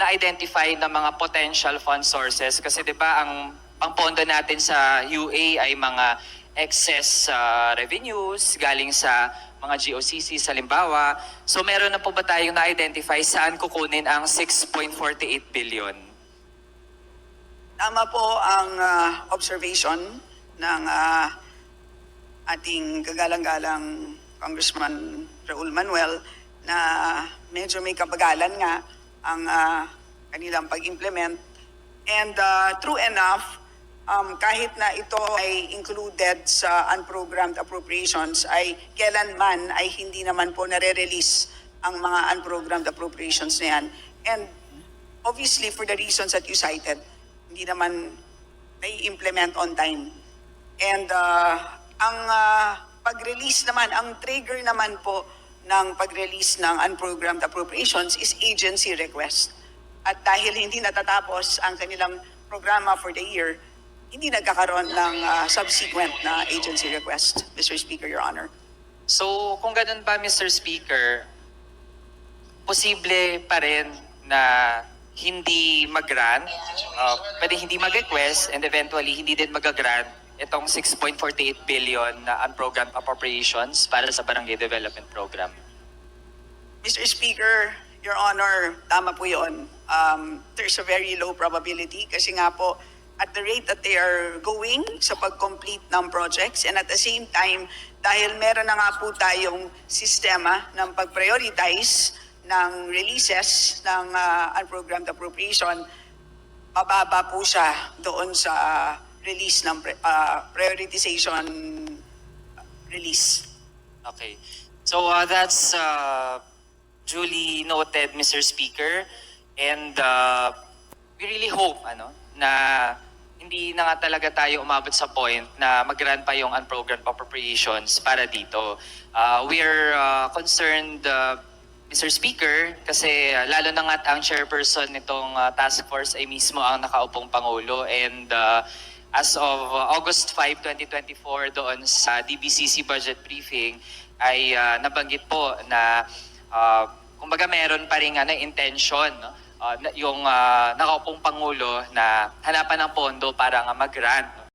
na-identify na mga potential fund sources? Kasi 'di ba ang pondo natin sa UA ay mga excess revenues galing sa mga GOCC sa Limbawa. So meron na po ba tayong na-identify saan kukunin ang 6.48 billion? Tama po ang observation ng ating kagalang-galang Congressman Raul Manuel na medyo may kabagalan nga ang kanilang pag-implement. And true enough, kahit na ito ay included sa unprogrammed appropriations, ay kailanman ay hindi naman po nare-release ang mga unprogrammed appropriations na yan. And obviously, for the reasons that you cited, hindi naman nai-implement on time. And ang pag-release naman, ang trigger naman po ng pag-release ng unprogrammed appropriations is agency request. At dahil hindi natatapos ang kanilang programa for the year, hindi nagkakaroon ng subsequent na agency request, Mr. Speaker, Your Honor. So kung ganun ba, Mr. Speaker, posible pa rin na hindi mag-grant, pwede hindi mag-request, and eventually hindi din mag-grant itong 6.48 billion na unprogrammed appropriations para sa Barangay Development Program. Mr. Speaker, Your Honor, tama po yun. There's a very low probability kasi nga po at the rate that they are going sa pag-complete ng projects, and at the same time, dahil meron na nga po tayong sistema ng pag-prioritize ng releases ng unprogrammed appropriation, mababa po siya doon sa release ng prioritization release. Okay. So that's duly noted, Mr. Speaker. And we really hope na hindi na nga talaga tayo umabot sa point na mag-grant pa yung unprogrammed appropriations para dito. We're concerned, Mr. Speaker, kasi lalo na nga ang chairperson nitong task force ay mismo ang nakaupong Pangulo. And as of August 5, 2024, doon sa DBCC budget briefing, ay nabanggit po na kumbaga meron pa rin intention, yung nakaupong Pangulo na hanapan ng pondo para nga mag-grant